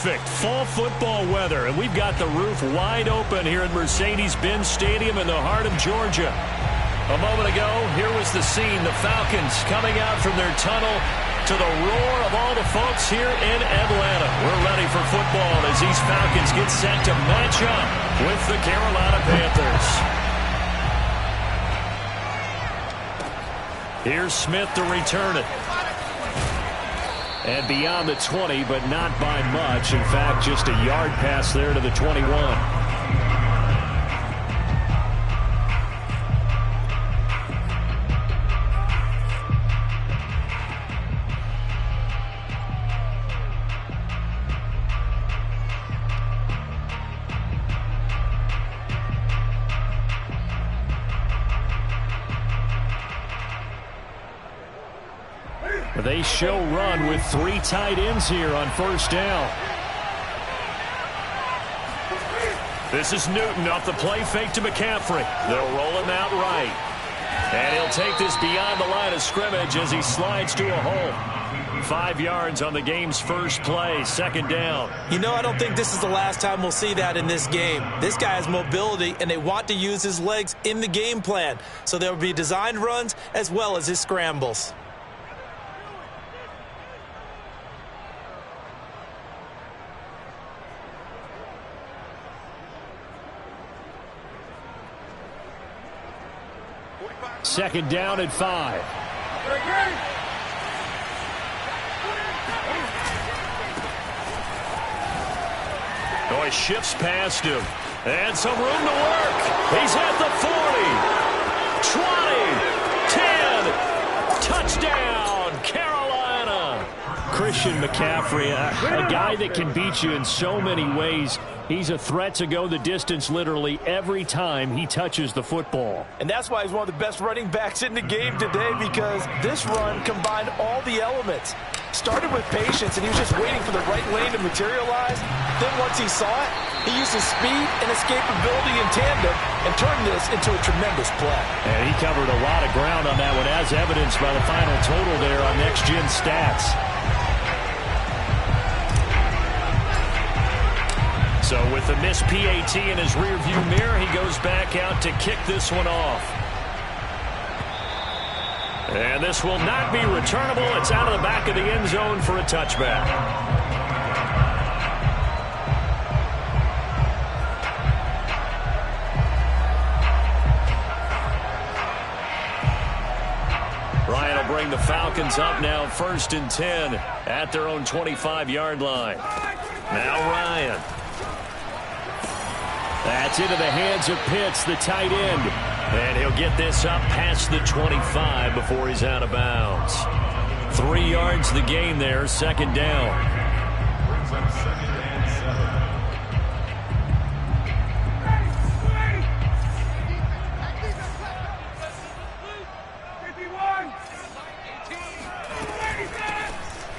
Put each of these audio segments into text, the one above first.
perfect fall football weather, and we've got the roof wide open here at Mercedes-Benz Stadium in the heart of Georgia. A moment ago, here was the scene. The Falcons coming out from their tunnel to the roar of all the folks here in Atlanta. We're ready for football as these Falcons get set to match up with the Carolina Panthers. Here's Smith to return it. And beyond the 20, but not by much. In fact, just a yard pass there to the 21. They show run with 3 tight ends here on first down. This is Newton off the play fake to McCaffrey. They'll roll him out right. And he'll take this beyond the line of scrimmage as he slides to a hole. 5 yards on the game's first play, second down. You know, I don't think this is the last time we'll see that in this game. This guy has mobility, and they want to use his legs in the game plan. So there will be designed runs as well as his scrambles. Second down at 5. Oh, he shifts past him. And some room to work. He's at the 40, 20, 10. Touchdown, Carolina. Christian McCaffrey, a guy that can beat you in so many ways. He's a threat to go the distance literally every time he touches the football. And that's why he's one of the best running backs in the game today, because this run combined all the elements. Started with patience, and he was just waiting for the right lane to materialize. Then once he saw it, he used his speed and escapability in tandem and turned this into a tremendous play. And he covered a lot of ground on that one, as evidenced by the final total there on Next Gen Stats. So with the missed PAT in his rearview mirror, he goes back out to kick this one off. And this will not be returnable. It's out of the back of the end zone for a touchback. Ryan will bring the Falcons up now, 1st and 10 at their own 25-yard line. Now Ryan. That's into the hands of Pitts, the tight end. And he'll get this up past the 25 before he's out of bounds. 3 yards the gain there, second down.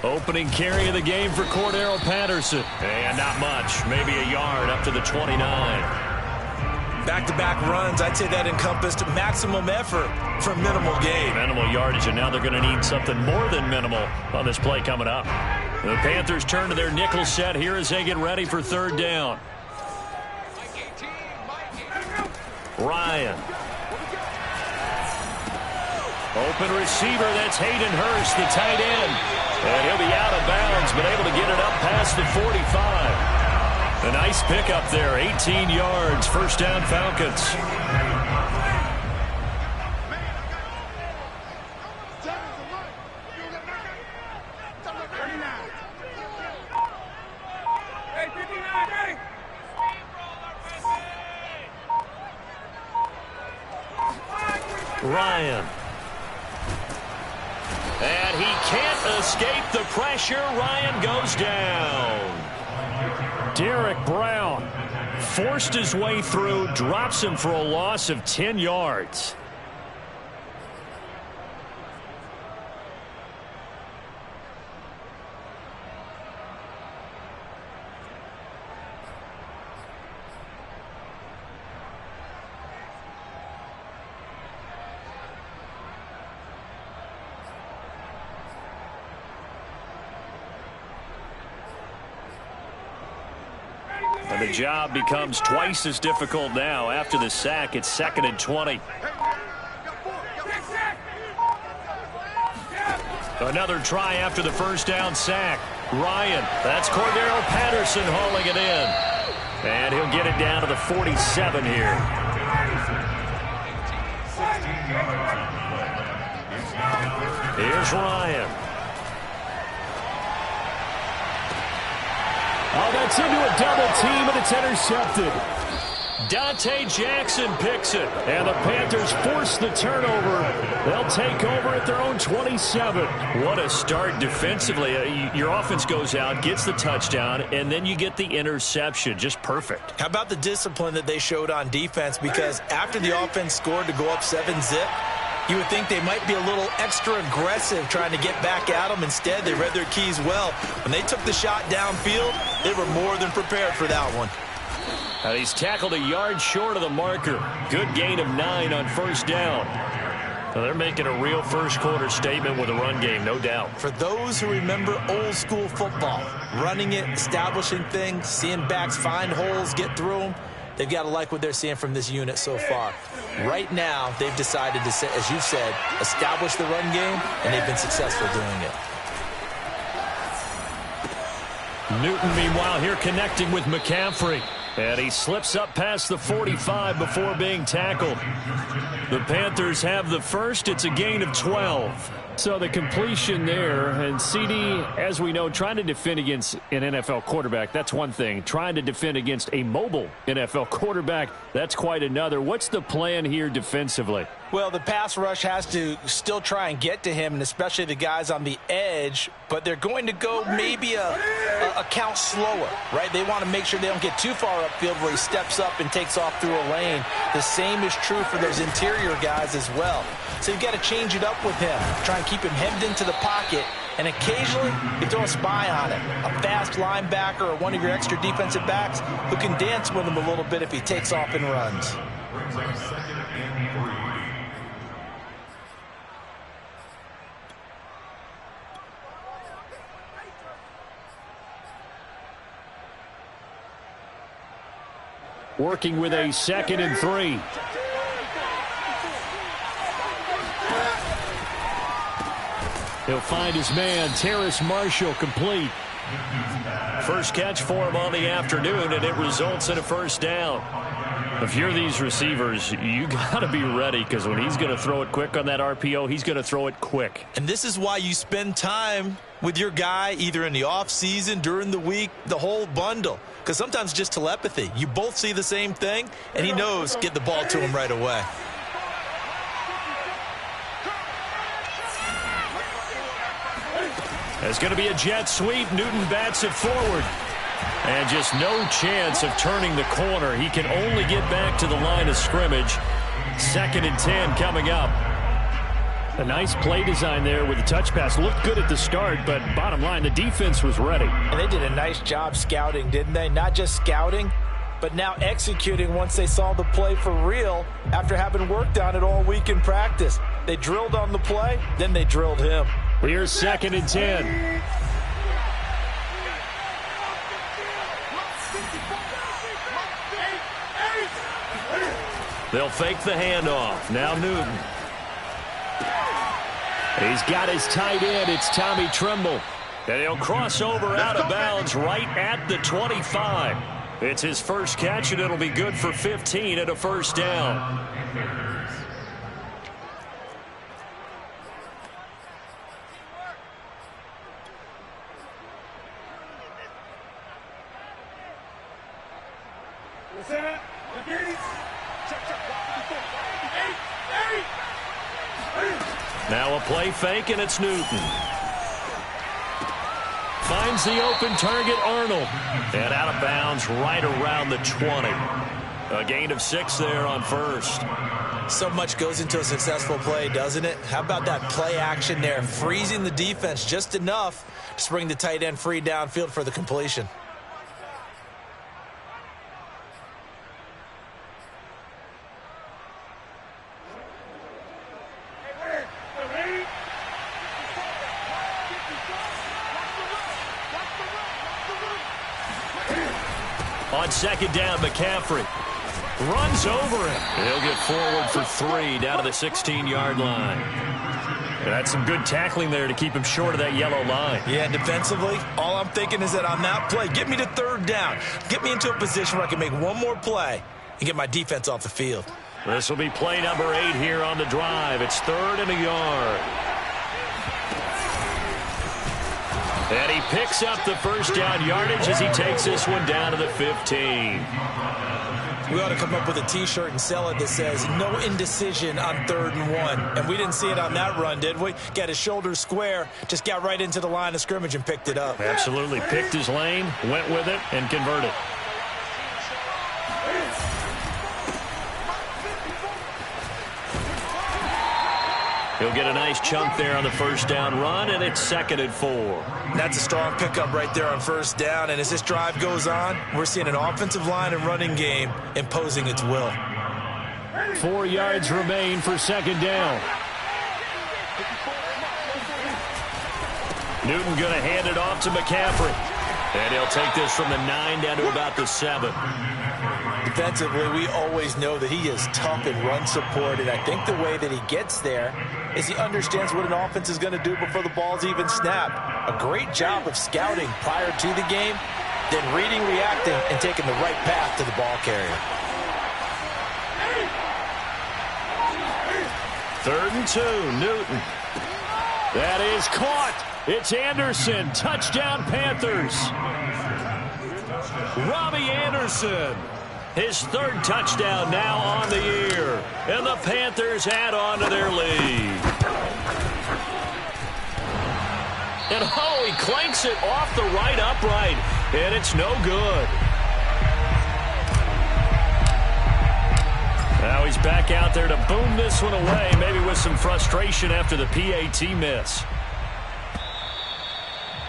Opening carry of the game for Cordero Patterson. And not much, maybe a yard up to the 29. Back-to-back runs, I'd say that encompassed maximum effort for minimal gain. Minimal yardage, and now they're going to need something more than minimal on this play coming up. The Panthers turn to their nickel set here as they get ready for third down. Ryan. Open receiver, that's Hayden Hurst, the tight end. And he'll be out of bounds, but able to get it up past the 45. A nice pickup there, 18 yards, first down Falcons. Ryan. And he can't escape the pressure. Ryan goes down. Derek Brown forced his way through, drops him for a loss of 10 yards. And the job becomes twice as difficult now. After the sack, it's 2nd and 20. Another try after the first down sack. Ryan, that's Cordero Patterson hauling it in. And he'll get it down to the 47 here. Here's Ryan. Oh, that's into a double team, and it's intercepted. Dante Jackson picks it, and the Panthers force the turnover. They'll take over at their own 27. What a start defensively. Your offense goes out, gets the touchdown, and then you get the interception. Just perfect. How about the discipline that they showed on defense? Because after the offense scored to go up 7-zip, you would think they might be a little extra aggressive trying to get back at them. Instead, they read their keys well. When they took the shot downfield, they were more than prepared for that one. And he's tackled a yard short of the marker. Good gain of 9 on first down. Now they're making a real first-quarter statement with a run game, no doubt. For those who remember old-school football, running it, establishing things, seeing backs find holes, get through them, they've got to like what they're seeing from this unit so far. Right now, they've decided to, as you said, establish the run game, and they've been successful doing it. Newton, meanwhile, here connecting with McCaffrey. And he slips up past the 45 before being tackled. The Panthers have the first. It's a gain of 12. So the completion there, and CD, as we know, trying to defend against an NFL quarterback, that's one thing. Trying to defend against a mobile NFL quarterback, that's quite another. What's the plan here defensively? Well, the pass rush has to still try and get to him, and especially the guys on the edge, but they're going to go maybe a count slower, right? They want to make sure they don't get too far upfield where he steps up and takes off through a lane. The same is true for those interior guys as well. So you've got to change it up with him. Try and keep him hemmed into the pocket, and occasionally you throw a spy on him. A fast linebacker or one of your extra defensive backs who can dance with him a little bit if he takes off and runs. Working with a 2nd and 3. He'll find his man, Terrace Marshall, complete. First catch for him on the afternoon, and it results in a first down. If you're these receivers, you got to be ready, because when he's going to throw it quick on that RPO, he's going to throw it quick. And this is why you spend time with your guy either in the offseason, during the week, the whole bundle. Because sometimes just telepathy. You both see the same thing, and he knows get the ball to him right away. There's going to be a jet sweep. Newton bats it forward. And just no chance of turning the corner. He can only get back to the line of scrimmage. 2nd and 10 coming up. A nice play design there with the touch pass. Looked good at the start, but bottom line, the defense was ready. And they did a nice job scouting, didn't they? Not just scouting, but now executing once they saw the play for real after having worked on it all week in practice. They drilled on the play, then they drilled him. Here's 2nd and 10. They'll fake the handoff. Now Newton. He's got his tight end. It's Tommy Tremble. And he'll cross over out of bounds right at the 25. It's his first catch, and it'll be good for 15 and a first down. Now a play fake, and it's Newton. Finds the open target, Arnold. And out of bounds right around the 20. A gain of 6 there on first. So much goes into a successful play, doesn't it? How about that play action there? Freezing the defense just enough to bring the tight end free downfield for the completion. On second down, McCaffrey runs over him. He'll get forward for 3 down to the 16-yard line. That's some good tackling there to keep him short of that yellow line. Yeah, defensively, all I'm thinking is that on that play, get me to third down. Get me into a position where I can make one more play and get my defense off the field. This will be play number 8 here on the drive. It's 3rd and a yard. And he picks up the first down yardage as he takes this one down to the 15. We ought to come up with a T-shirt and sell it that says, no indecision on 3rd and 1. And we didn't see it on that run, did we? Got his shoulders square, just got right into the line of scrimmage and picked it up. Absolutely. Picked his lane, went with it, and converted. He'll get a nice chunk there on the first down run, and it's 2nd and 4. That's a strong pickup right there on first down. And as this drive goes on, we're seeing an offensive line and running game imposing its will. 4 yards remain for 2nd down. Newton going to hand it off to McCaffrey. And he'll take this from the 9 down to about the 7. Defensively, we always know that he is tough in run support, and I think the way that he gets there is he understands what an offense is going to do before the ball's even snapped. A great job of scouting prior to the game, then reading, reacting, and taking the right path to the ball carrier. 3rd and 2, Newton. That is caught. It's Anderson. Touchdown, Panthers. Robbie Anderson. His 3rd touchdown now on the year. And the Panthers add on to their lead. And oh, he clanks it off the right upright. And it's no good. Now he's back out there to boom this one away, maybe with some frustration after the PAT miss.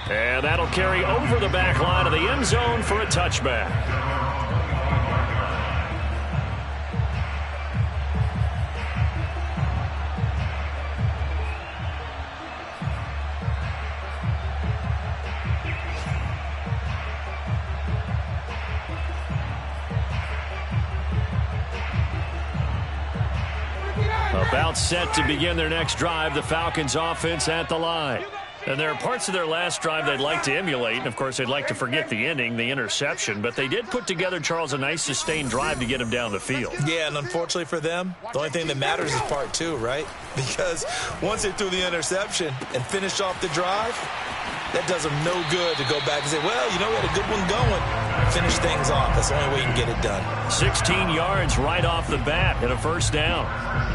And that'll carry over the back line of the end zone for a touchback. About set to begin their next drive, the Falcons offense at the line. And there are parts of their last drive they'd like to emulate. And, of course, they'd like to forget the ending, the interception. But they did put together, Charles, a nice sustained drive to get him down the field. Yeah, and unfortunately for them, the only thing that matters is part 2, right? Because once they threw the interception and finished off the drive, that does them no good to go back and say, well, you know, we had a good one going. Finish things off. That's the only way you can get it done. 16 yards right off the bat and a first down.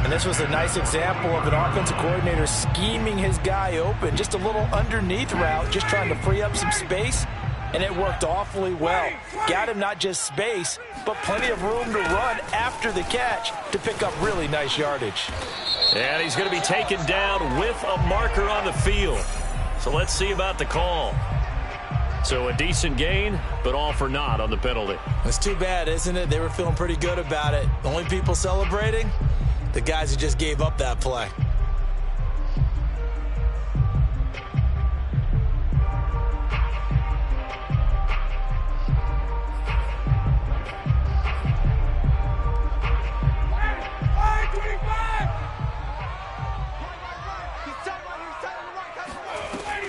And this was a nice example of an offensive coordinator scheming his guy open. Just a little underneath route, just trying to free up some space. And it worked awfully well. Got him not just space, but plenty of room to run after the catch to pick up really nice yardage. And he's going to be taken down with a marker on the field. So let's see about the call. So a decent gain, but all for naught on the penalty. It's too bad, isn't it? They were feeling pretty good about it. The only people celebrating, the guys who just gave up that play.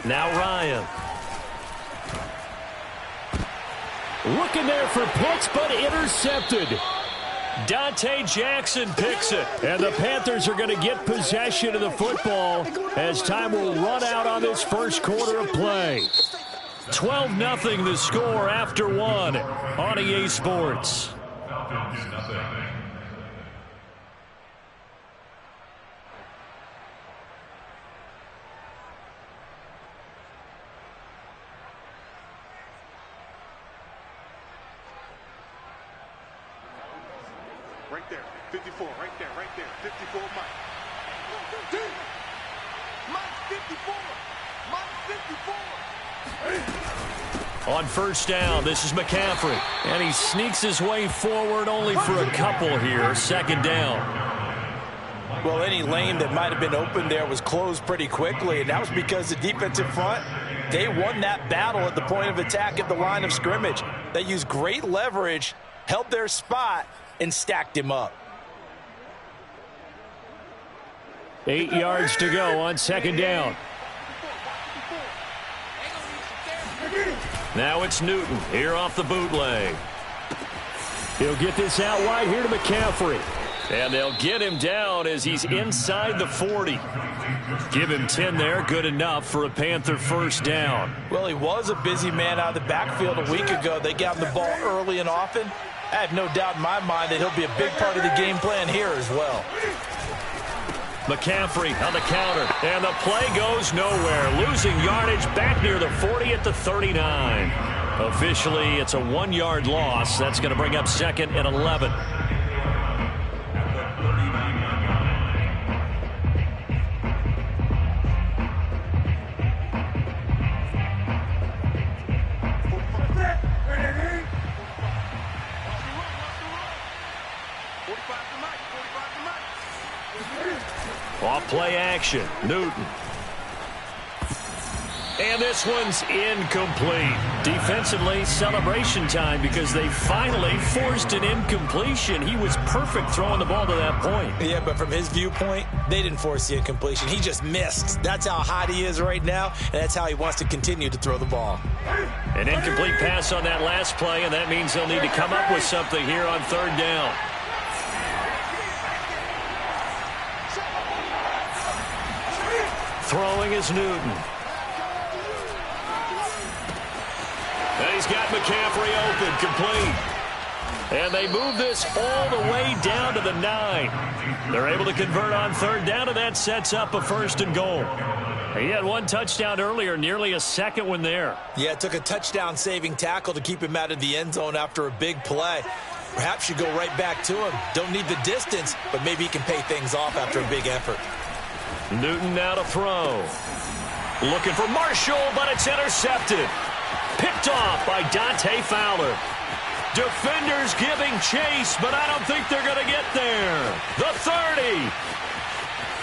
Now Ryan. Looking there for Pitts, but intercepted. Dante Jackson picks it. And the Panthers are going to get possession of the football as time will run out on this first quarter of play. 12-0 the score after 1 on EA Sports. Right there, 54, right there, 54, Mike. Mike, 54, Mike, 54. On first down, this is McCaffrey. And he sneaks his way forward only for a couple here. Second down. Well, any lane that might have been open there was closed pretty quickly, and that was because the defensive front, they won that battle at the point of attack at the line of scrimmage. They used great leverage, held their spot, and stacked him up. 8 yards to go on second down. Now it's Newton here off the bootleg. He'll get this out wide here to McCaffrey. And they'll get him down as he's inside the 40. Give him 10 there. Good enough for a Panther first down. Well, he was a busy man out of the backfield a week ago. They got him the ball early and often. I have no doubt in my mind that he'll be a big part of the game plan here as well. McCaffrey on the counter. And the play goes nowhere. Losing yardage back near the 40 at the 39. Officially, it's a 1-yard loss. That's going to bring up second and 11. Off play action. Newton. And this one's incomplete. Defensively, celebration time because they finally forced an incompletion. He was perfect throwing the ball to that point. Yeah, but from his viewpoint, they didn't force the incompletion. He just missed. That's how hot he is right now, and that's how he wants to continue to throw the ball. An incomplete pass on that last play, and that means they'll need to come up with something here on third down. Throwing is Newton. And he's got McCaffrey open, complete. And they move this all the way down to the 9. They're able to convert on third down, and that sets up a first and goal. He had one touchdown earlier, nearly a second one there. Yeah, it took a touchdown-saving tackle to keep him out of the end zone after a big play. Perhaps you go right back to him. Don't need the distance, but maybe he can pay things off after a big effort. Newton now to throw. Looking for Marshall, but it's intercepted. Picked off by Dante Fowler. Defenders giving chase, but I don't think they're going to get there. The 30.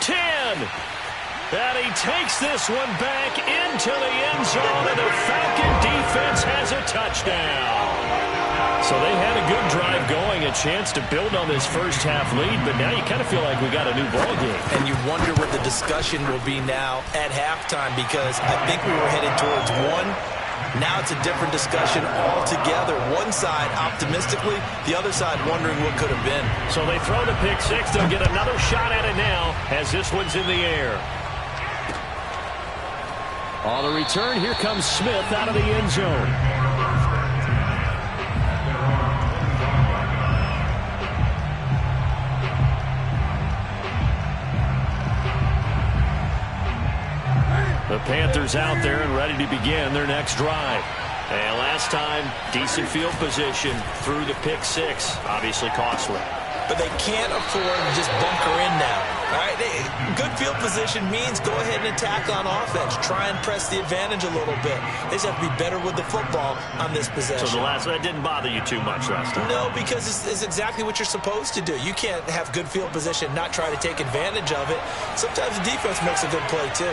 10. And he takes this one back into the end zone, and the Falcon defense has a touchdown. So they had a good drive going, a chance to build on this first half lead, but now you kind of feel like we got a new ball game. And you wonder what the discussion will be now at halftime, because I think we were headed towards one. Now it's a different discussion altogether. One side optimistically, the other side wondering what could have been. So they throw the pick six. They'll get another shot at it now as this one's in the air. On the return, here comes Smith out of the end zone. The Panthers out there and ready to begin their next drive. And last time, decent field position through the pick six. Obviously costly. But they can't afford to just bunker in now. All right, good field position means go ahead and attack on offense. Try and press the advantage a little bit. They just have to be better with the football on this possession. So that didn't bother you too much last time? No, because it's exactly what you're supposed to do. You can't have good field position and not try to take advantage of it. Sometimes the defense makes a good play too.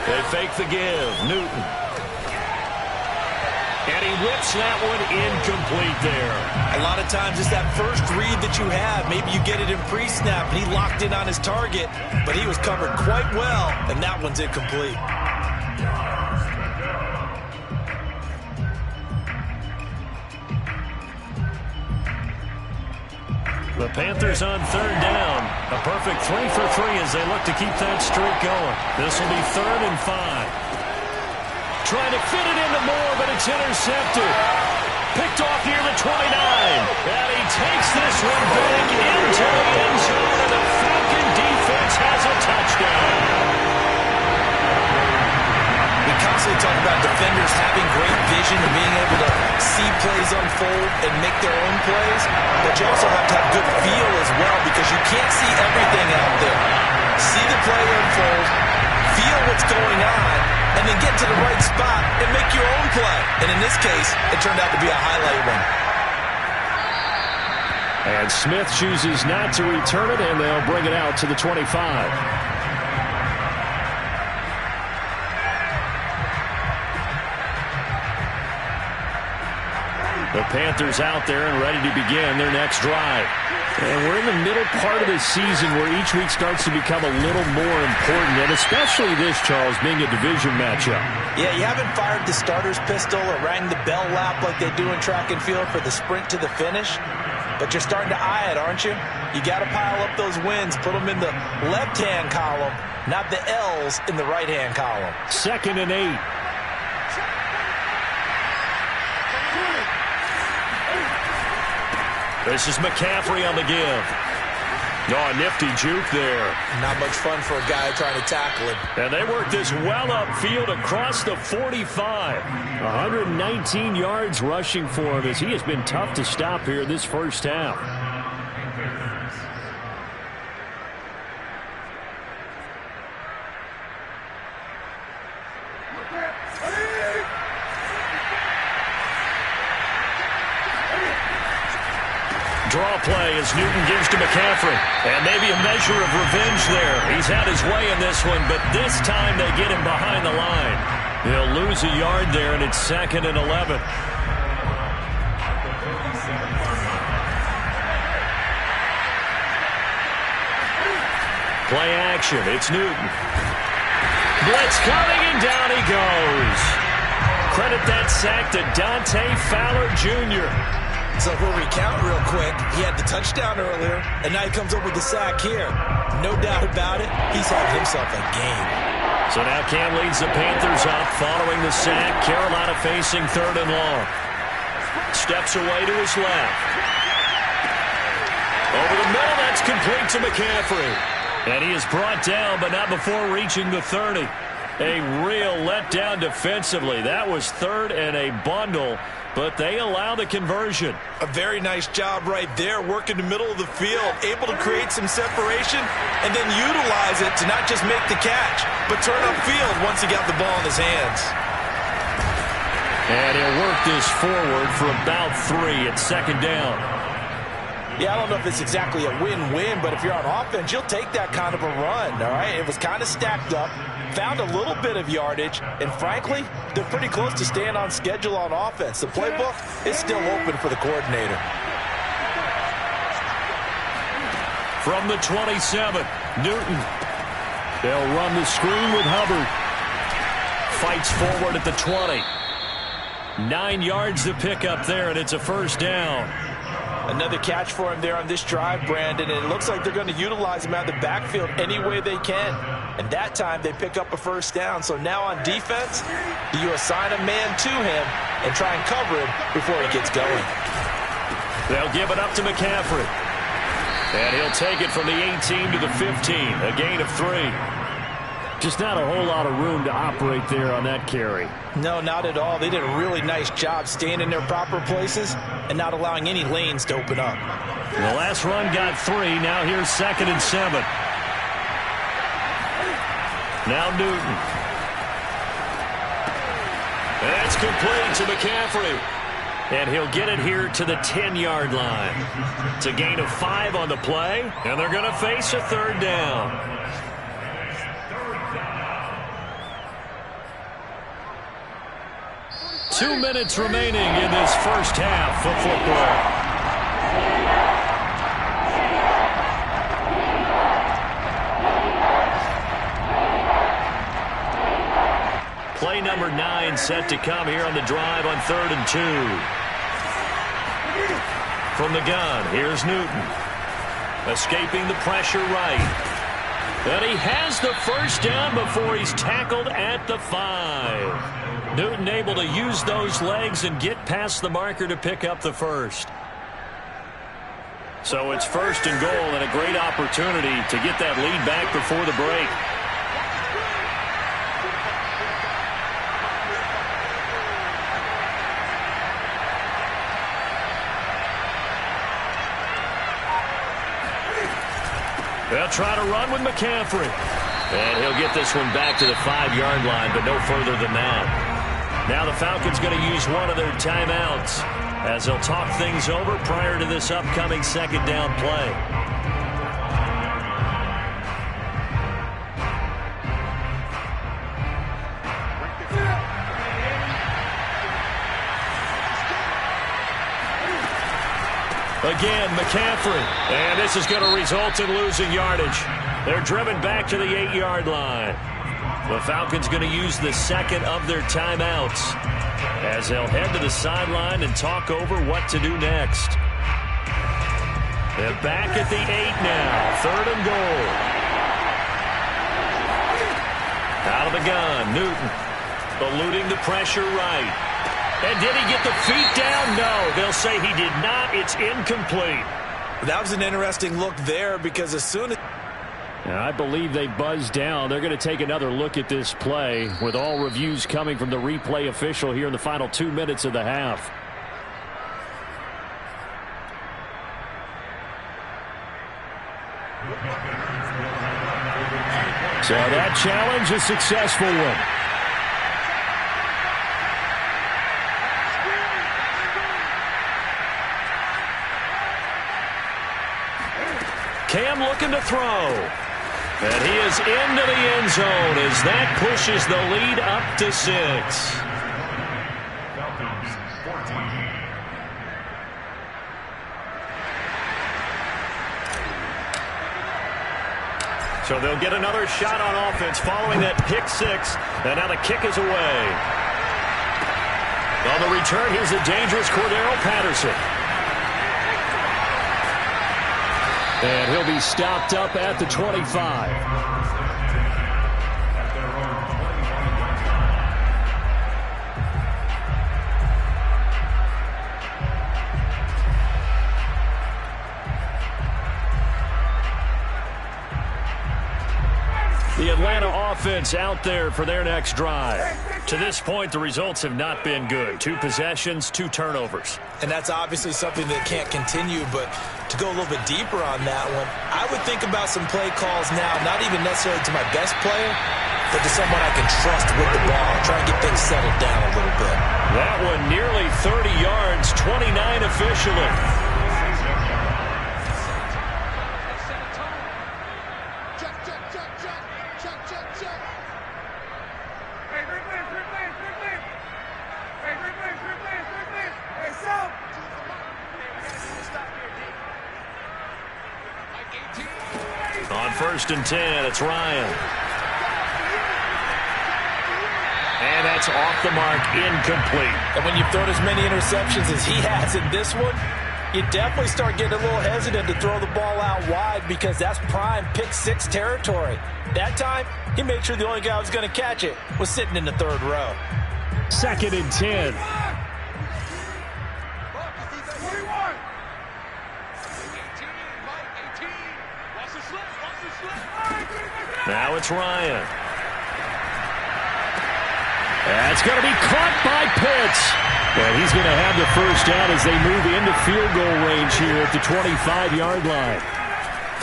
They fake the give. Newton. And he whips that one incomplete there. A lot of times it's that first read that you have. Maybe you get it in pre-snap, and he locked in on his target, but he was covered quite well, and that one's incomplete. The Panthers on third down. A perfect 3 for 3 as they look to keep that streak going. This will be 3rd and 5. Trying to fit it into Moore, but it's intercepted. Picked off near the 29. And he takes this one back into the end zone, and the Falcon defense has a touchdown. We constantly talk about defenders having great vision and being able to see plays unfold and make their own plays, but you also have to have good feel as well, because you can't see everything out there. See the play unfold, feel what's going on, and then get to the right spot and make your own play. And in this case, it turned out to be a highlight one. And Smith chooses not to return it, and they'll bring it out to the 25. The Panthers out there and ready to begin their next drive. And we're in the middle part of the season where each week starts to become a little more important, and especially this, Charles, being a division matchup. Yeah, you haven't fired the starter's pistol or rang the bell lap like they do in track and field for the sprint to the finish, but you're starting to eye it, aren't you? You got to pile up those wins, put them in the left-hand column, not the L's in the right-hand column. 2nd and 8. This is McCaffrey on the give. Oh, nifty juke there. Not much fun for a guy trying to tackle him. And they work this well upfield across the 45. 119 yards rushing for him as he has been tough to stop here this first half. Draw play as Newton gives to McCaffrey. And maybe a measure of revenge there. He's had his way in this one, but this time they get him behind the line. He'll lose a yard there, and it's 2nd and 11. Play action. It's Newton. Blitz coming, and down he goes. Credit that sack to Dante Fowler Jr. So we'll recount real quick. He had the touchdown earlier, and now he comes up with the sack here. No doubt about it, he's had himself a game. So now Cam leads the Panthers up following the sack. Carolina facing 3rd and long. Steps away to his left. Over the middle, that's complete to McCaffrey. And he is brought down, but not before reaching the 30. A real letdown defensively. That was 3rd and a bundle, but they allow the conversion. A very nice job right there, working the middle of the field, able to create some separation and then utilize it to not just make the catch, but turn upfield once he got the ball in his hands. And he'll work this forward for about 3 at 2nd down. Yeah, I don't know if it's exactly a win-win, but if you're on offense, you'll take that kind of a run, all right? It was kind of stacked up, found a little bit of yardage, and frankly, they're pretty close to staying on schedule on offense. The playbook is still open for the coordinator. From the 27, Newton. They'll run the screen with Hubbard. Fights forward at the 20. 9 yards to pick up there, and it's a 1st down. Another catch for him there on this drive, Brandon, and it looks like they're going to utilize him out of the backfield any way they can. And that time they pick up a 1st down. So now on defense, you assign a man to him and try and cover him before he gets going. They'll give it up to McCaffrey. And he'll take it from the 18 to the 15, a gain of 3. Just not a whole lot of room to operate there on that carry. No, not at all. They did a really nice job staying in their proper places and not allowing any lanes to open up. The last run got 3. Now here's 2nd and 7. Now Newton. That's complete to McCaffrey. And he'll get it here to the 10-yard line. It's a gain of 5 on the play, and they're going to face a 3rd down. Two minutes remaining in this first half of football. Play number 9 set to come here on the drive on 3rd and 2. From the gun, here's Newton. Escaping the pressure right. And he has the 1st down before he's tackled at the 5. Newton able to use those legs and get past the marker to pick up the 1st. So it's 1st and goal and a great opportunity to get that lead back before the break. They'll try to run with McCaffrey. And he'll get this one back to the 5-yard line, but no further than that. Now the Falcons going to use one of their timeouts as they'll talk things over prior to this upcoming 2nd down play. Again, McCaffrey. And this is going to result in losing yardage. They're driven back to the 8-yard line. The Falcons going to use the second of their timeouts as they'll head to the sideline and talk over what to do next. They're back at the 8 now. 3rd and goal. Out of the gun, Newton. Eluding the pressure right. And did he get the feet down? No, they'll say he did not. It's incomplete. That was an interesting look there because as soon as... I believe they buzzed down. They're going to take another look at this play with all reviews coming from the replay official here in the final 2 minutes of the half. So that challenge, a successful one. Cam looking to throw. And he is into the end zone as that pushes the lead up to 6. So they'll get another shot on offense following that pick 6. And now the kick is away. On the return, here's the dangerous Cordero Patterson. And he'll be stopped up at the 25. The Atlanta offense out there for their next drive. To this point, the results have not been good. 2 possessions, 2 turnovers. And that's obviously something that can't continue, but to go a little bit deeper on that one, I would think about some play calls now, not even necessarily to my best player, but to someone I can trust with the ball, try and get things settled down a little bit. That one nearly 30 yards, 29 officially. On 1st and 10, it's Ryan. And that's off the mark, incomplete. And when you've thrown as many interceptions as he has in this one, you definitely start getting a little hesitant to throw the ball out wide because that's prime pick 6 territory. That time, he made sure the only guy who was going to catch it was sitting in the 3rd row. 2nd and 10. Now it's Ryan. That's going to be caught by Pitts. And he's going to have the first down as they move into field goal range here at the 25-yard line.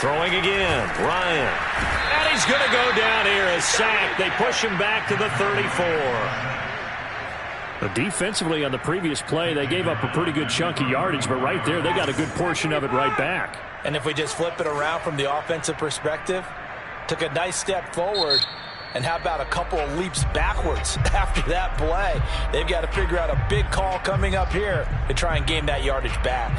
Throwing again, Ryan. And he's going to go down here, a sack. They push him back to the 34. Defensively on the previous play, they gave up a pretty good chunk of yardage, but right there, they got a good portion of it right back. And if we just flip it around from the offensive perspective, took a nice step forward, and how about a couple of leaps backwards after that play? They've got to figure out a big call coming up here to try and gain that yardage back.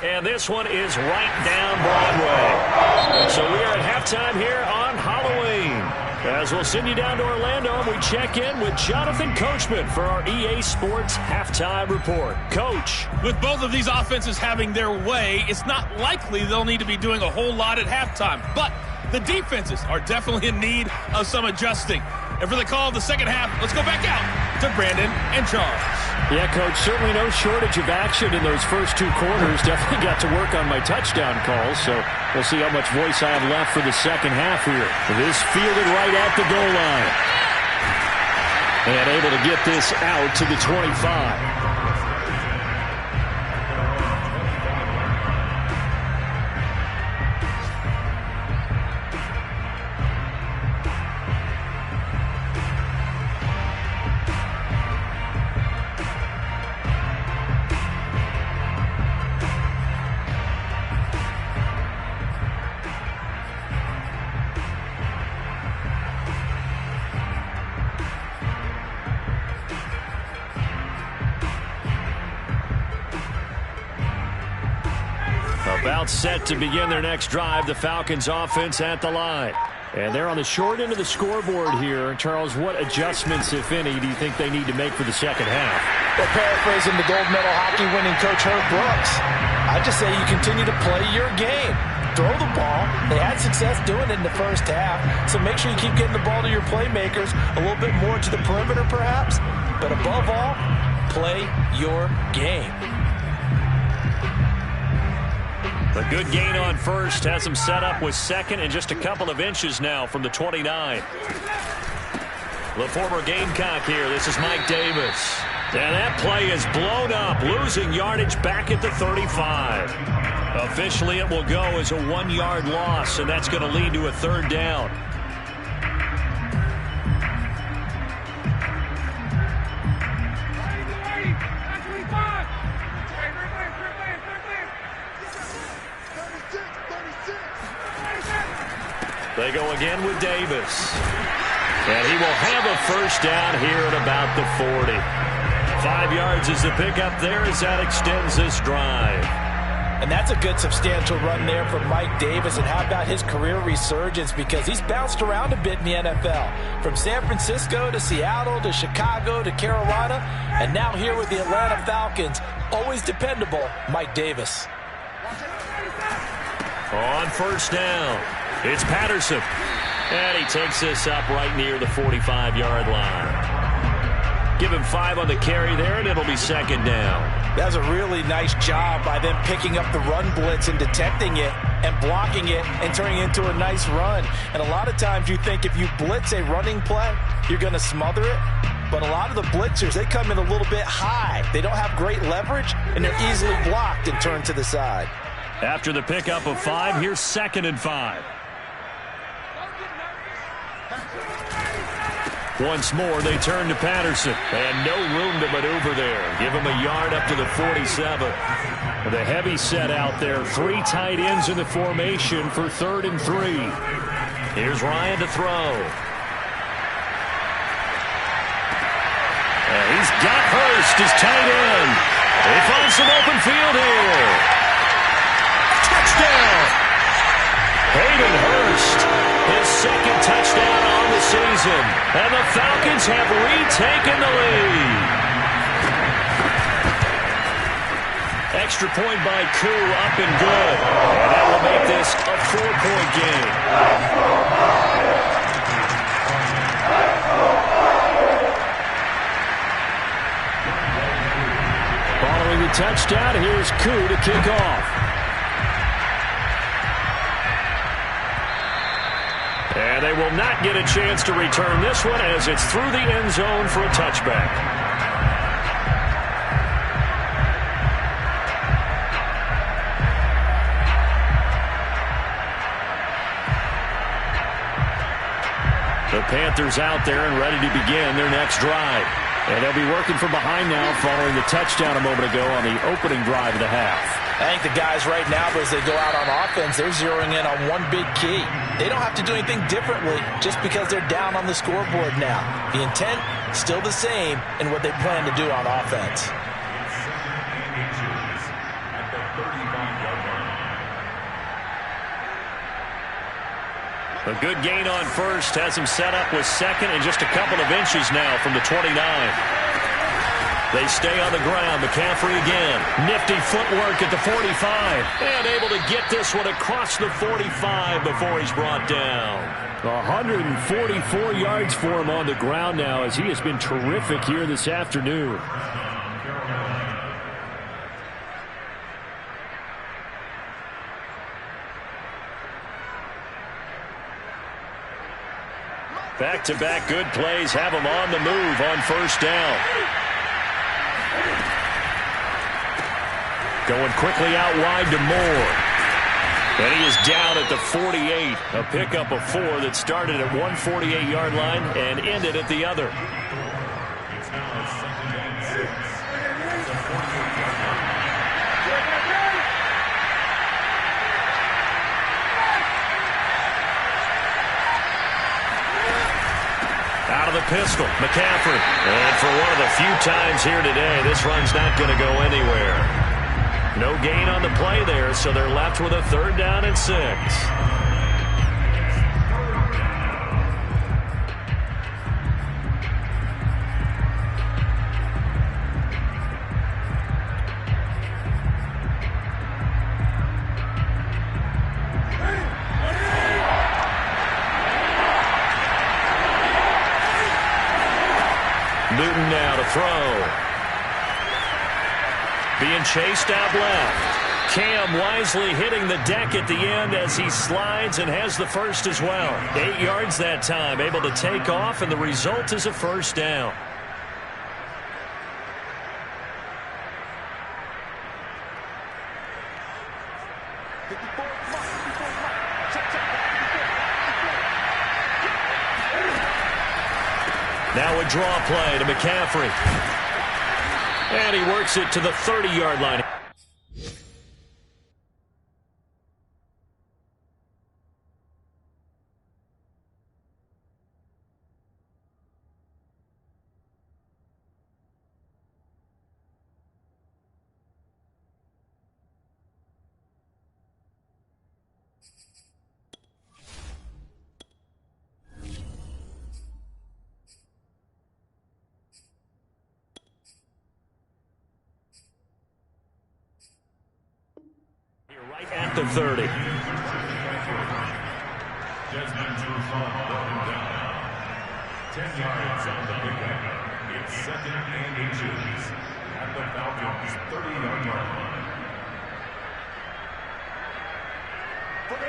And this one is right down Broadway. So we are at halftime here on Halloween. As we'll send you down to Orlando, and we check in with Jonathan Coachman for our EA Sports Halftime Report. Coach. With both of these offenses having their way, it's not likely they'll need to be doing a whole lot at halftime. But the defenses are definitely in need of some adjusting. And for the call of the second half, let's go back out to Brandon and Charles. Yeah, Coach, certainly no shortage of action in those first 2 quarters. Definitely got to work on my touchdown calls, so we'll see how much voice I have left for the second half here. This fielded right at the goal line. And able to get this out to the 25. About set to begin their next drive, the Falcons offense at the line. And they're on the short end of the scoreboard here. Charles, what adjustments, if any, do you think they need to make for the second half? Well, paraphrasing the gold medal hockey winning coach Herb Brooks, I just say you continue to play your game. Throw the ball. They had success doing it in the first half, so make sure you keep getting the ball to your playmakers, a little bit more to the perimeter perhaps, but above all, play your game. A good gain on first has him set up with second and just a couple of inches now from the 29. The former Gamecock here. This is Mike Davis. And that play is blown up, losing yardage back at the 35. Officially, it will go as a 1-yard loss, and that's going to lead to a third down. They go again with Davis. And he will have a first down here at about the 40. 5 yards is the pickup there as that extends this drive. And that's a good substantial run there from Mike Davis. And how about his career resurgence? Because he's bounced around a bit in the NFL. From San Francisco to Seattle to Chicago to Carolina. And now here with the Atlanta Falcons. Always dependable, Mike Davis. On first down, it's Patterson. And he takes this up right near the 45-yard line. Give him 5 on the carry there, and it'll be second down. That's a really nice job by them picking up the run blitz and detecting it and blocking it and turning it into a nice run. And a lot of times you think if you blitz a running play, you're going to smother it. But a lot of the blitzers, they come in a little bit high. They don't have great leverage, and they're easily blocked and turned to the side. After the pickup of 5, here's 2nd and 5. Once more, they turn to Patterson. And no room to maneuver there. Give him a yard up to the 47. The heavy set out there. 3 tight ends in the formation for 3rd and 3. Here's Ryan to throw. And he's got Hurst as tight end. They find some open field here. Touchdown! Hayden Hurst, his 2nd touchdown on the season. And the Falcons have retaken the lead. Extra point by Koo, up and good. And that will make this a 4-point game. Following the touchdown, here's Koo to kick off. And they will not get a chance to return this one as it's through the end zone for a touchback. The Panthers out there and ready to begin their next drive. And they'll be working from behind now following the touchdown a moment ago on the opening drive of the half. I think the guys right now, as they go out on offense, they're zeroing in on one big key. They don't have to do anything differently just because they're down on the scoreboard now. The intent, still the same in what they plan to do on offense. A good gain on first has him set up with 2nd and just a couple of inches now from the 29. They stay on the ground. McCaffrey again. Nifty footwork at the 45. And able to get this one across the 45 before he's brought down. 144 yards for him on the ground now as he has been terrific here this afternoon. Back-to-back good plays have him on the move on first down. Going quickly out wide to Moore. And he is down at the 48. A pickup of 4 that started at 148-yard line and ended at the other. Out of the pistol, McCaffrey. And for one of the few times here today, this run's not going to go anywhere. No gain on the play there, so they're left with a 3rd down and 6. Newton now to throw. Being chased out left. Cam wisely hitting the deck at the end as he slides and has the first as well. 8 yards that time, able to take off, and the result is a 1st down. Now a draw play to McCaffrey. And he works it to the 30-yard line. Right at the 30. Desmond Trufant broken down. 10 yards on the pickup. It's 2nd and inches at the Falcons' 30-yard line.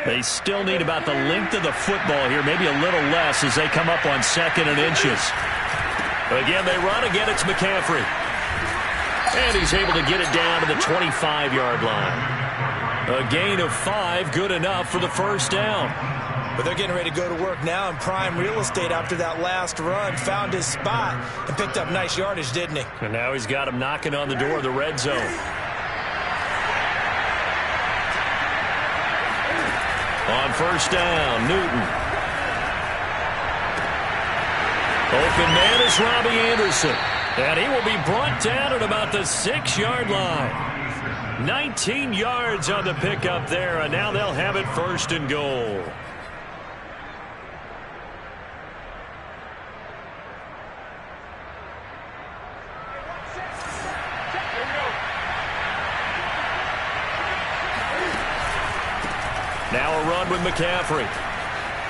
They still need about the length of the football here, maybe a little less as they come up on 2nd and inches. Again, they run. Again, it's McCaffrey. And he's able to get it down to the 25-yard line. A gain of 5, good enough for the 1st down. But they're getting ready to go to work now in prime real estate after that last run. Found his spot and picked up nice yardage, didn't he? And now he's got him knocking on the door of the red zone. On 1st down, Newton. Open man is Robbie Anderson. And he will be brought down at about the 6-yard line. 19 yards on the pickup there, and now they'll have it 1st and goal. Now a run with McCaffrey.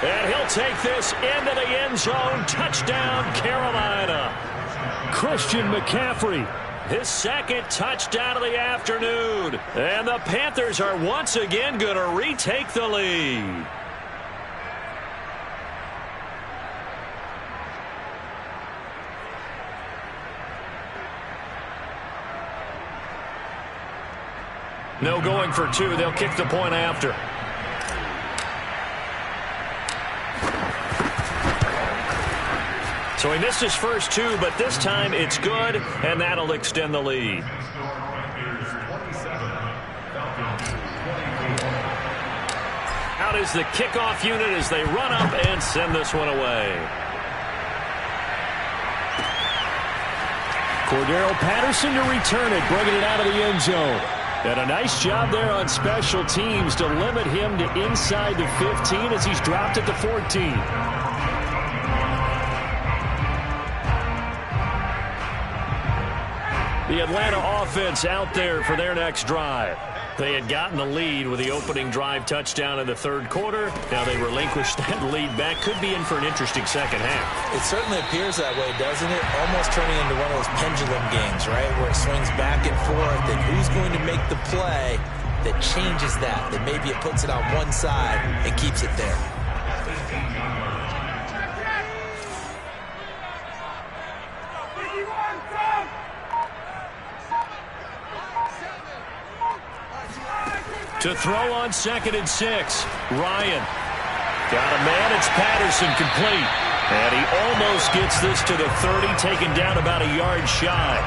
And he'll take this into the end zone. Touchdown, Carolina. Christian McCaffrey. His 2nd touchdown of the afternoon. And the Panthers are once again going to retake the lead. No going for 2. They'll kick the point after. So he missed his first 2, but this time it's good, and that'll extend the lead. Out is the kickoff unit as they run up and send this one away. Cordero Patterson to return it, bringing it out of the end zone. And a nice job there on special teams to limit him to inside the 15 as he's dropped at the 14. The Atlanta offense out there for their next drive. They had gotten the lead with the opening drive touchdown in the 3rd quarter. Now they relinquished that lead back. Could be in for an interesting 2nd half. It certainly appears that way, doesn't it? Almost turning into one of those pendulum games, right? Where it swings back and forth, and who's going to make the play that changes that maybe it puts it on one side and keeps it there. To throw on 2nd and 6. Ryan. Got a man. It's Patterson complete. And he almost gets this to the 30, taken down about a yard shy.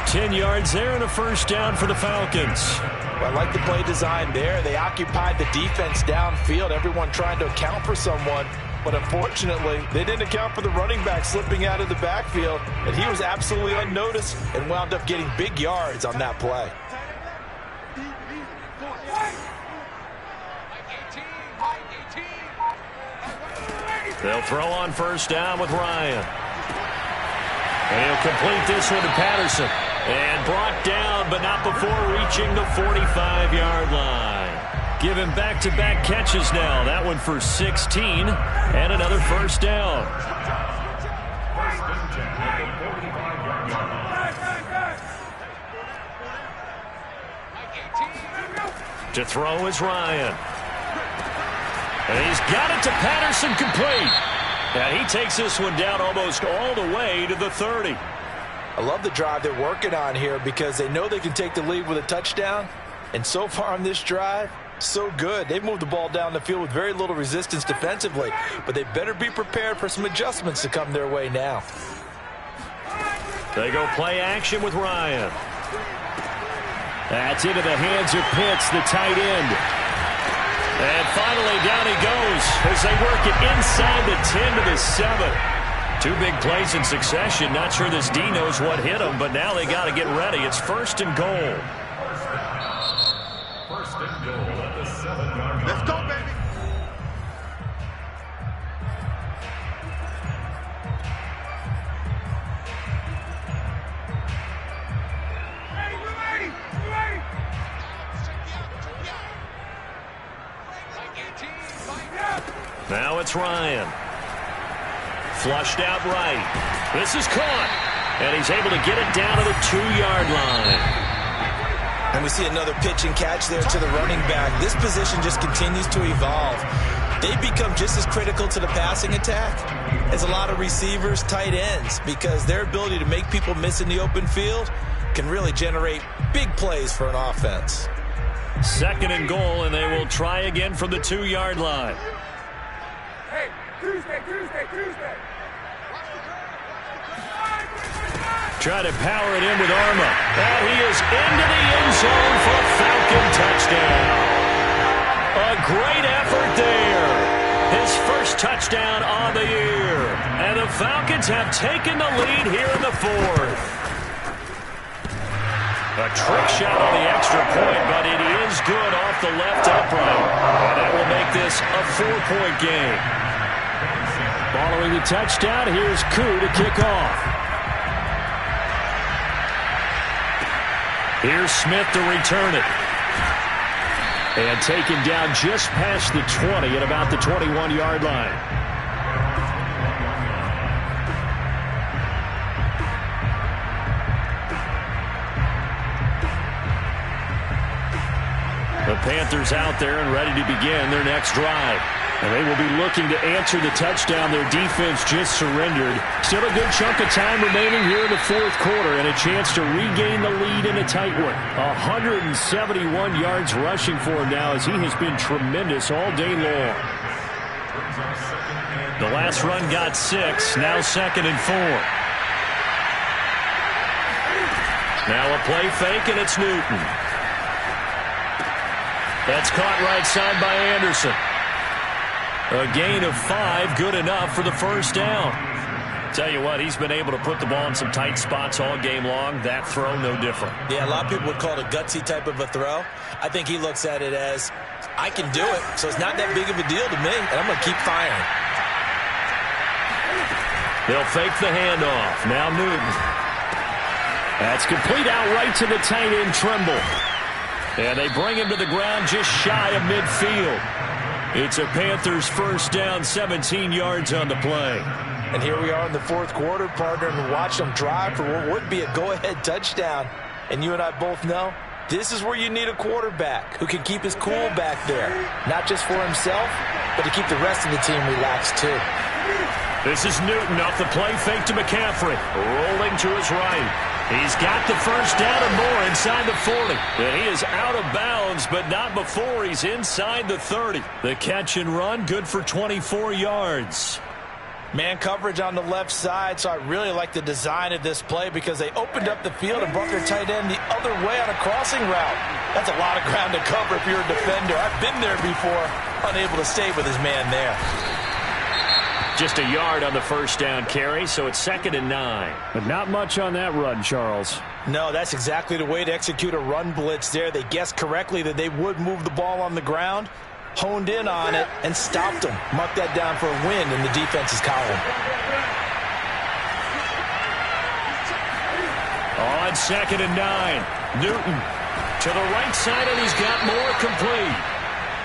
10 yards there and a 1st down for the Falcons. Well, I like the play design there. They occupied the defense downfield, everyone trying to account for someone. But unfortunately, they didn't account for the running back slipping out of the backfield. And he was absolutely unnoticed and wound up getting big yards on that play. They'll throw on first down with Ryan. And he'll complete this one to Patterson. And brought down, but not before reaching the 45-yard line. Give him back-to-back catches now. That one for 16 and another first down. To throw is Ryan. And he's got it to Patterson, complete. And he takes this one down almost all the way to the 30. I love the drive they're working on here because they know they can take the lead with a touchdown. And so far on this drive, so good. They've moved the ball down the field with very little resistance defensively. But they better be prepared for some adjustments to come their way now. They go play action with Ryan. That's into the hands of Pitts, the tight end. And finally down he goes as they work it inside the 10 to the 7. Two big plays in succession. Not sure this D knows what hit him, but now they got to get ready. It's first and goal. First and goal at the 7-yard line. Let's go, baby. Now it's Ryan. Flushed out right. This is caught. And he's able to get it down to the 2-yard line. And we see another pitch and catch there to the running back. This position just continues to evolve. They become just as critical to the passing attack as a lot of receivers, tight ends, because their ability to make people miss in the open field can really generate big plays for an offense. Second and goal, and they will try again from the 2-yard line. Hey, Tuesday. Try to power it in with Arma. And he is into the end zone for a Falcon touchdown. A great effort there. His first touchdown on the year. And the Falcons have taken the lead here in the 4th. A trick shot on the extra point, but it is good off the left upright. And that will make this a 4-point game. Following the touchdown, here's Koo to kick off. Here's Smith to return it. And taken down just past the 20 at about the 21-yard line. The Panthers out there and ready to begin their next drive. And they will be looking to answer the touchdown their defense just surrendered. Still a good chunk of time remaining here in the 4th quarter and a chance to regain the lead in a tight one. 171 yards rushing for him now as he has been tremendous all day long. The last run got 6, now 2nd and 4. Now a play fake, and it's Newton. That's caught right side by Anderson. A gain of 5, good enough for the first down. Tell you what, he's been able to put the ball in some tight spots all game long. That throw, no different. Yeah, a lot of people would call it a gutsy type of a throw. I think he looks at it as, I can do it, so it's not that big of a deal to me, and I'm going to keep firing. They'll fake the handoff. Now Newton. That's complete out right to the tight end, Trimble. And they bring him to the ground just shy of midfield. It's a Panthers first down, 17 yards on the play. And here we are in the 4th quarter, partner, and watch them drive for what would be a go-ahead touchdown. And you and I both know this is where you need a quarterback who can keep his cool back there. Not just for himself, but to keep the rest of the team relaxed too. This is Newton off the play fake to McCaffrey. Rolling to his right. He's got the first down and more inside the 40. And he is out of bounds, but not before he's inside the 30. The catch and run, good for 24 yards. Man coverage on the left side, so I really like the design of this play because they opened up the field and brought their tight end the other way on a crossing route. That's a lot of ground to cover if you're a defender. I've been there before, unable to stay with his man there. Just a yard on the first down carry, so it's 2nd and 9. But not much on that run, Charles. No, that's exactly the way to execute a run blitz there. They guessed correctly that they would move the ball on the ground, honed in on it and stopped them. Mark that down for a win in the defense's column. On 2nd and 9, Newton to the right side, and he's got more complete.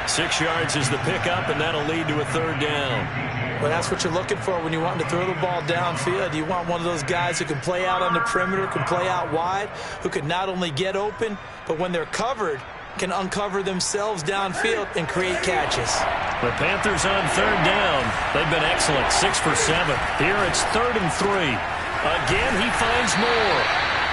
6 yards is the pickup, and that'll lead to a 3rd down. Well, that's what you're looking for when you want to throw the ball downfield. You want one of those guys who can play out on the perimeter, can play out wide, who can not only get open, but when they're covered, can uncover themselves downfield and create catches. The Panthers on 3rd down. They've been excellent, 6 for 7. Here it's 3rd and 3. Again, he finds more.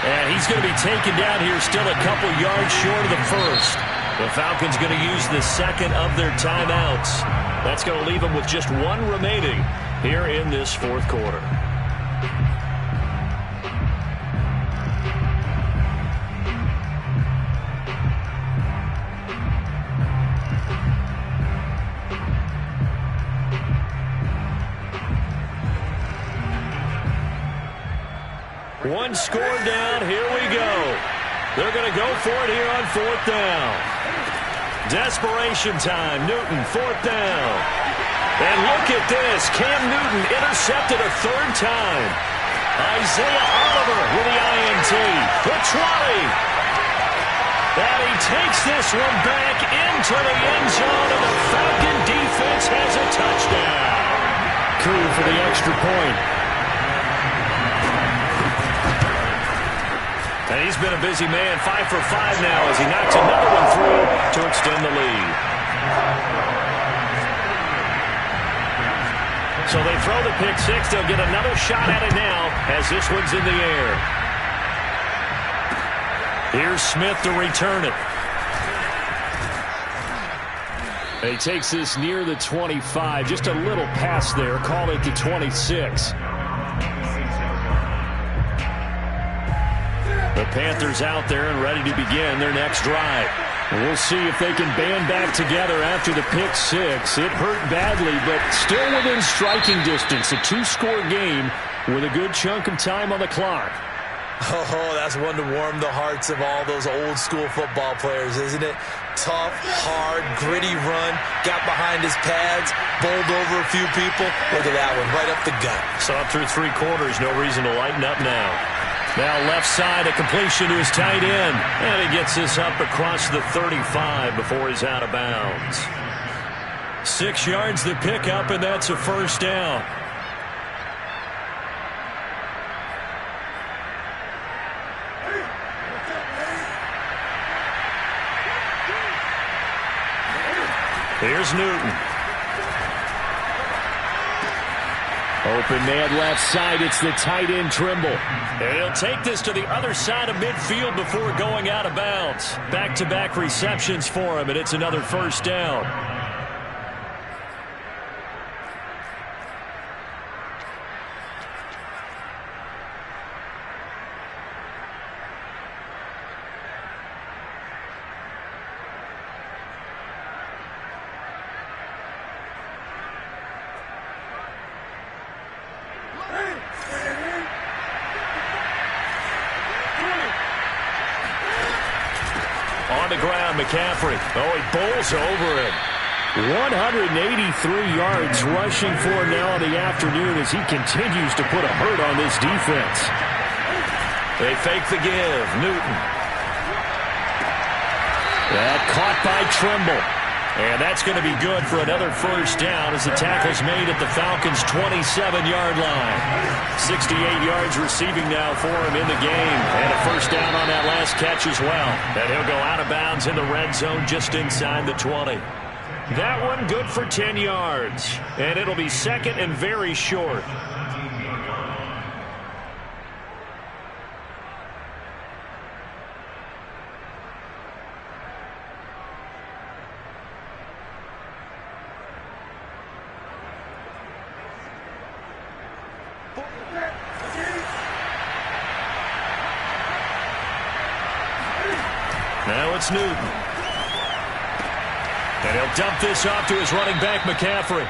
And he's going to be taken down here, still a couple yards short of the first. The Falcons going to use the second of their timeouts. That's going to leave them with just 1 remaining here in this 4th quarter. One score down. Here we go. They're going to go for it here on 4th down. Desperation time. Newton, 4th down. And look at this. Cam Newton intercepted a 3rd time. Isaiah Oliver with the INT. The 20. And he takes this one back into the end zone, and the Falcon defense has a touchdown. Koo for the extra point. And he's been a busy man, 5 for 5 now as he knocks another one through to extend the lead. So they throw the pick 6. They'll get another shot at it now as this one's in the air. Here's Smith to return it. And he takes this near the 25. Just a little pass there. Call it the 26. The Panthers out there and ready to begin their next drive. We'll see if they can band back together after the pick 6. It hurt badly, but still within striking distance. A 2-score game with a good chunk of time on the clock. Oh, that's one to warm the hearts of all those old-school football players, isn't it? Tough, hard, gritty run, got behind his pads, bowled over a few people. Look at that one, right up the gut. Saw through 3 quarters, no reason to lighten up now. Now left side, a completion to his tight end. And he gets this up across the 35 before he's out of bounds. 6 yards the pickup, and that's a 1st down. Here's Newton. Open man left side. It's the tight end Trimble. And he'll take this to the other side of midfield before going out of bounds. Back-to-back receptions for him, and it's another 1st down. On the ground, McCaffrey. Oh, he bowls over it. 183 yards rushing for him now in the afternoon as he continues to put a hurt on this defense. They fake the give. Newton. That caught by Trimble. And that's going to be good for another 1st down as the tackle's made at the Falcons' 27-yard line. 68 yards receiving now for him in the game. And a 1st down on that last catch as well. And he'll go out of bounds in the red zone just inside the 20. That one good for 10 yards. And it'll be 2nd and very short. Now it's Newton. And he'll dump this off to his running back, McCaffrey.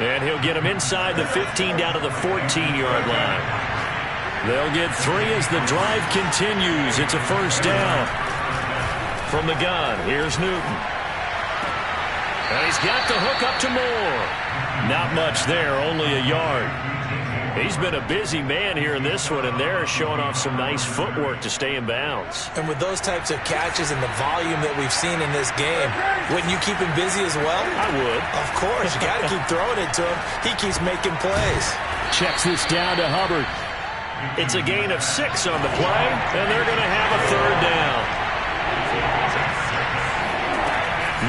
And he'll get him inside the 15 down to the 14-yard line. They'll get 3 as the drive continues. It's a 1st down. From the gun, here's Newton. And he's got the hook up to Moore. Not much there, only a yard. He's been a busy man here in this one, and they're showing off some nice footwork to stay in bounds. And with those types of catches and the volume that we've seen in this game, wouldn't you keep him busy as well? I would. Of course. You got to keep throwing it to him. He keeps making plays. Checks this down to Hubbard. It's a gain of 6 on the play, and they're going to have a third down.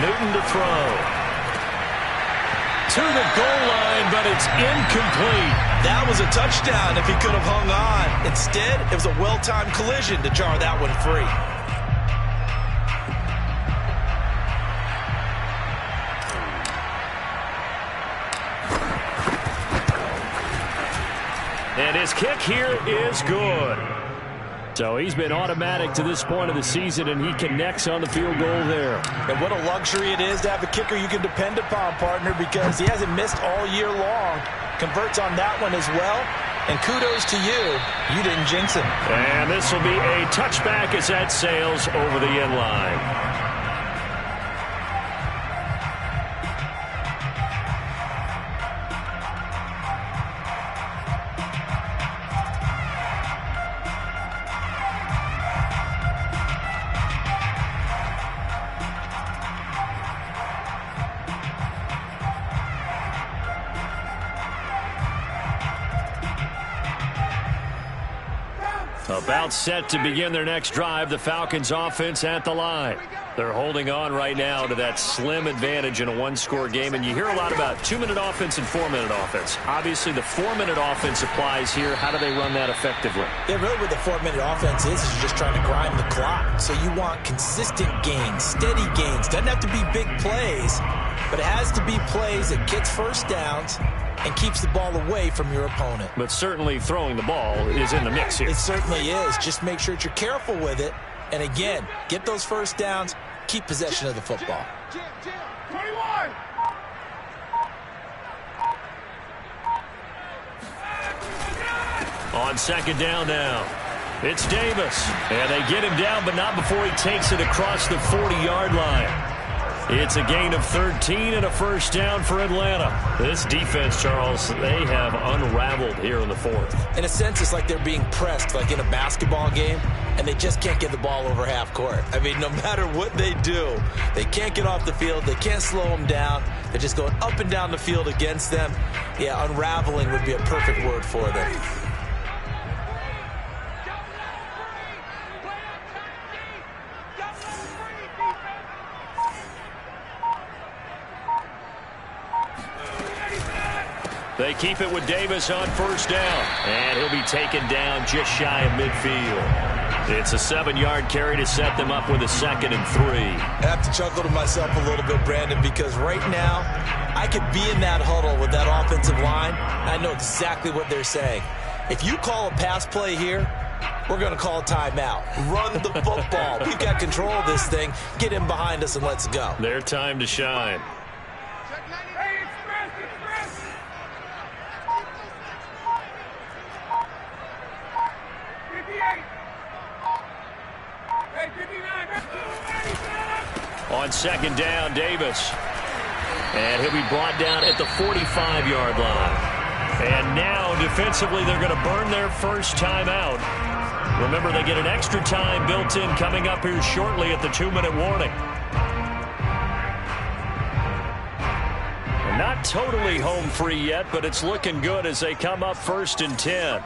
Newton to throw. To the goal line, but it's incomplete. That was a touchdown if he could have hung on. Instead, it was a well-timed collision to jar that one free. And his kick here is good. So he's been automatic to this point of the season, and he connects on the field goal there. And what a luxury it is to have a kicker you can depend upon, partner, because he hasn't missed all year long. Converts on that one as well. And kudos to you. You didn't jinx him. And this will be a touchback as that sails over the end line. About set to begin their next drive, the Falcons offense at the line. They're holding on right now to that slim advantage in a one-score game, and you hear a lot about 2-minute offense and 4-minute offense. Obviously, the 4-minute offense applies here. How do they run that effectively? Yeah, really what the 4-minute offense is you're just trying to grind the clock. So you want consistent gains, steady gains. Doesn't have to be big plays, but it has to be plays that gets first downs and keeps the ball away from your opponent. But certainly throwing the ball is in the mix here. It certainly is. Just make sure that you're careful with it. And again, get those first downs, keep possession of the football. 21. On second down now, it's Davis. And they get him down, but not before he takes it across the 40-yard line. It's a gain of 13 and a first down for Atlanta. This defense, Charles, they have unraveled here in the fourth. In a sense, it's like they're being pressed, like in a basketball game, and they just can't get the ball over half court. I mean, no matter what they do, they can't get off the field. They can't slow them down. They're just going up and down the field against them. Yeah, unraveling would be a perfect word for them. They keep it with Davis on first down, and he'll be taken down just shy of midfield. It's a 7-yard carry to set them up with a 2nd and 3. I have to chuckle to myself a little bit, Brandon, because right now I could be in that huddle with that offensive line. I know exactly what they're saying. If you call a pass play here, we're going to call a timeout. Run the football. We've got control of this thing. Get in behind us and let's go. Their time to shine. On second down, Davis. And he'll be brought down at the 45-yard line. And now, defensively, they're going to burn their first timeout. Remember, they get an extra time built in coming up here shortly at the 2-minute warning. Not totally home free yet, but it's looking good as they come up 1st and 10.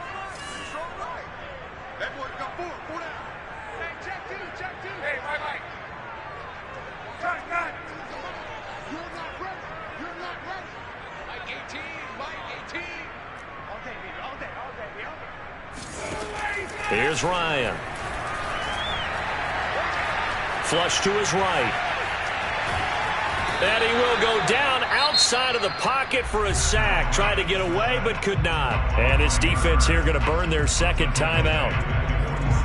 Here's Ryan. Flush to his right. And he will go down outside of the pocket for a sack. Tried to get away, but could not. And this defense here going to burn their 2nd timeout.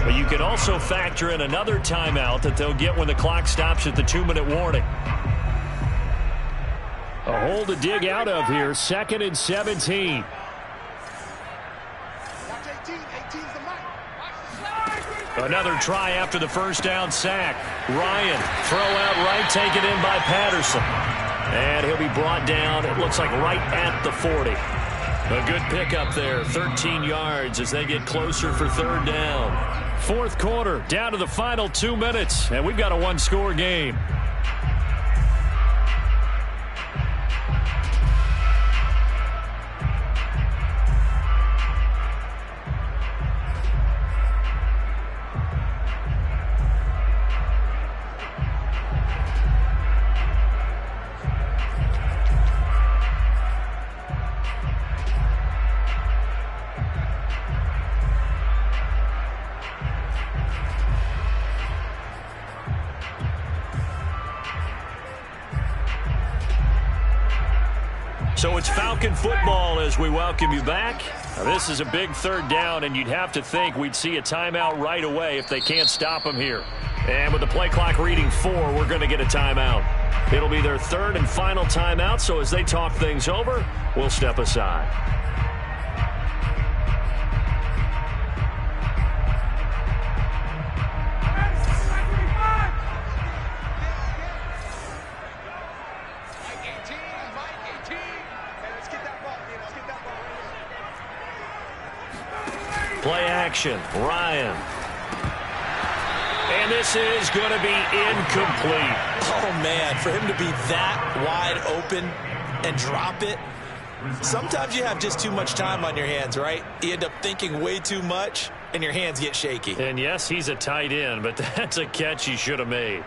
But you can also factor in another timeout that they'll get when the clock stops at the 2-minute warning. A hole to dig out of here. 2nd and 17. Another try after the first down sack. Ryan, throw out right, taken in by Patterson. And he'll be brought down, it looks like right at the 40. A good pickup there, 13 yards as they get closer for third down. Fourth quarter, down to the final 2 minutes, and we've got a one-score game. So it's Falcon football as we welcome you back. Now, this is a big third down, and you'd have to think we'd see a timeout right away if they can't stop them here. And with the play clock reading 4, we're going to get a timeout. It'll be their third and final timeout, so as they talk things over, we'll step aside. Play action, Ryan. And this is going to be incomplete. Oh, man, for him to be that wide open and drop it. Sometimes you have just too much time on your hands, right? You end up thinking way too much, and your hands get shaky. And, yes, he's a tight end, but that's a catch he should have made.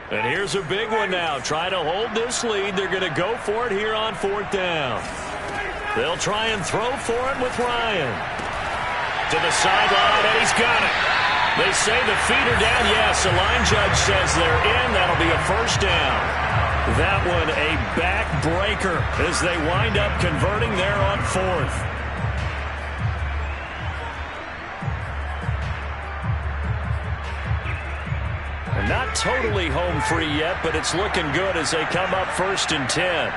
And here's a big one now. Try to hold this lead. They're going to go for it here on fourth down. They'll try and throw for it with Ryan. To the sideline, and he's got it. They say the feet are down. Yes, the line judge says they're in. That'll be a first down. That one a backbreaker as they wind up converting there on fourth. And not totally home free yet, but it's looking good as they come up 1st and 10.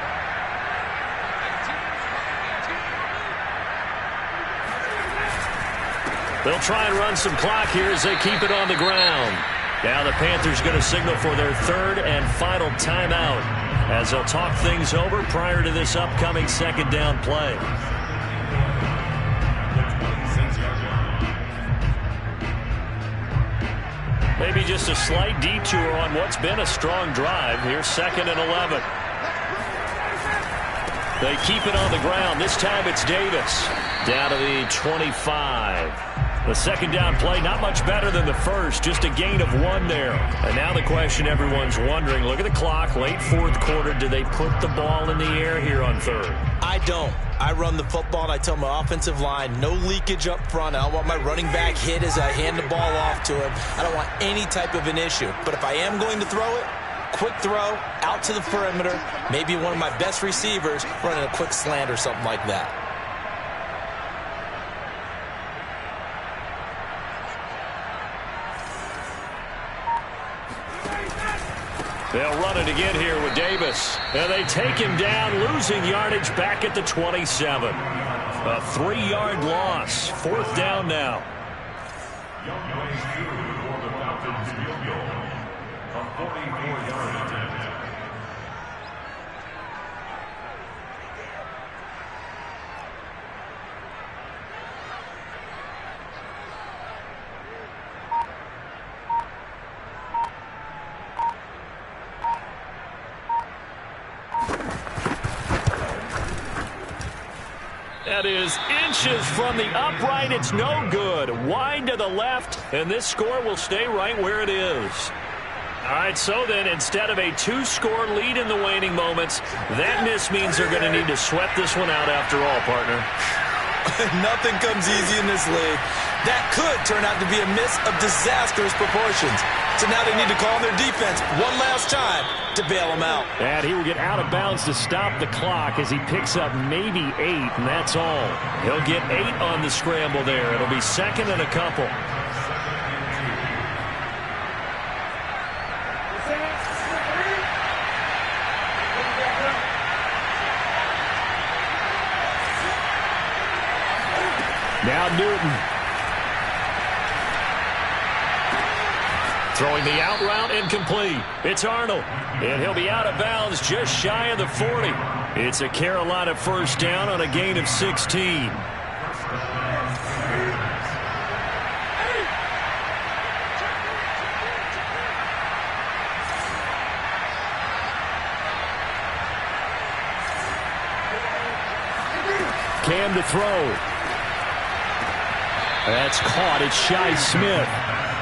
They'll try and run some clock here as they keep it on the ground. Now the Panthers going to signal for their third and final timeout as they'll talk things over prior to this upcoming second down play. Maybe just a slight detour on what's been a strong drive. Here's 2nd and 11. They keep it on the ground. This time it's Davis down to the 25. The second down play, not much better than the first, just a gain of 1 there. And now the question everyone's wondering, look at the clock, late fourth quarter, do they put the ball in the air here on third? I don't. I run the football, and I tell my offensive line, no leakage up front. I don't want my running back hit as I hand the ball off to him. I don't want any type of an issue. But if I am going to throw it, quick throw, out to the perimeter, maybe one of my best receivers running a quick slant or something like that. They'll run it again here with Davis. And they take him down, losing yardage back at the 27. A 3-yard loss. Fourth down now. Young plays through for the Falcons field goal. A 44-yard attempt. That is inches from the upright. It's no good. Wide to the left, and this score will stay right where it is. All right, so then instead of a 2-score lead in the waning moments, that miss means they're going to need to sweat this one out after all, partner. Nothing comes easy in this league. That could turn out to be a miss of disastrous proportions. So now they need to call their defense one last time to bail them out. And he will get out of bounds to stop the clock as he picks up maybe 8, and that's all. He'll get 8 on the scramble there. It'll be 2nd and a couple. Now Newton. Throwing the out route incomplete. It's Arnold. And he'll be out of bounds just shy of the 40. It's a Carolina first down on a gain of 16. Cam to throw. That's caught. It's Shi Smith.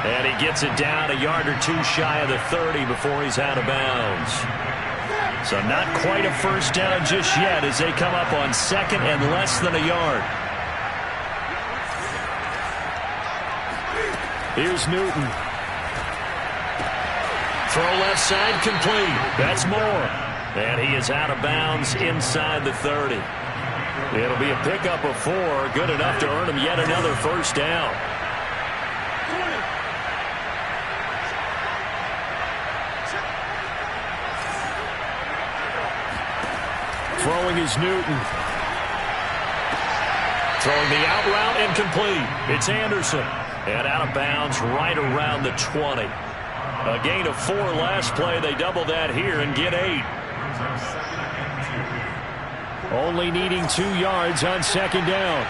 And he gets it down a yard or two shy of the 30 before he's out of bounds. So not quite a first down just yet as they come up on second and less than a yard. Here's Newton. Throw left side complete. That's Moore. And he is out of bounds inside the 30. It'll be a pickup of 4, good enough to earn him yet another first down. Throwing is Newton. Throwing the out route incomplete. It's Anderson. And out of bounds right around the 20. A gain of 4 last play. They double that here and get 8. Only needing 2 yards on second down.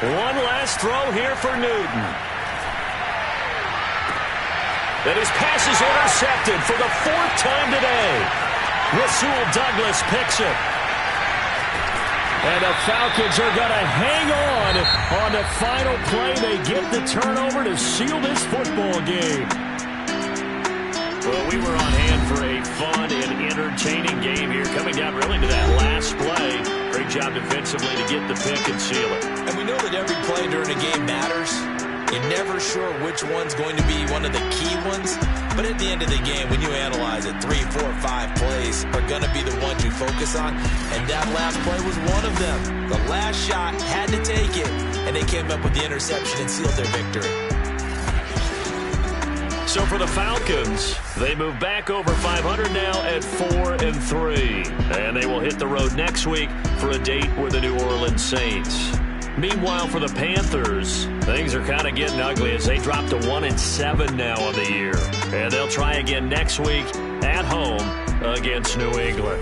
One last throw here for Newton. And his pass is intercepted for the 4th time today. Rasul Douglas picks it. And the Falcons are going to hang on the final play. They get the turnover to seal this football game. Well, we were on hand for a fun and entertaining game here, coming down really to that last play. Great job defensively to get the pick and seal it. And we know that every play during a game matters. You're never sure which one's going to be one of the key ones. But at the end of the game, when you analyze it, 3, 4, 5 plays are going to be the ones you focus on. And that last play was one of them. The last shot had to take it. And they came up with the interception and sealed their victory. So for the Falcons, they move back over 500 now at 4-3. And they will hit the road next week for a date with the New Orleans Saints. Meanwhile, for the Panthers, things are kind of getting ugly as they drop to 1-7 now on the year. And they'll try again next week at home against New England.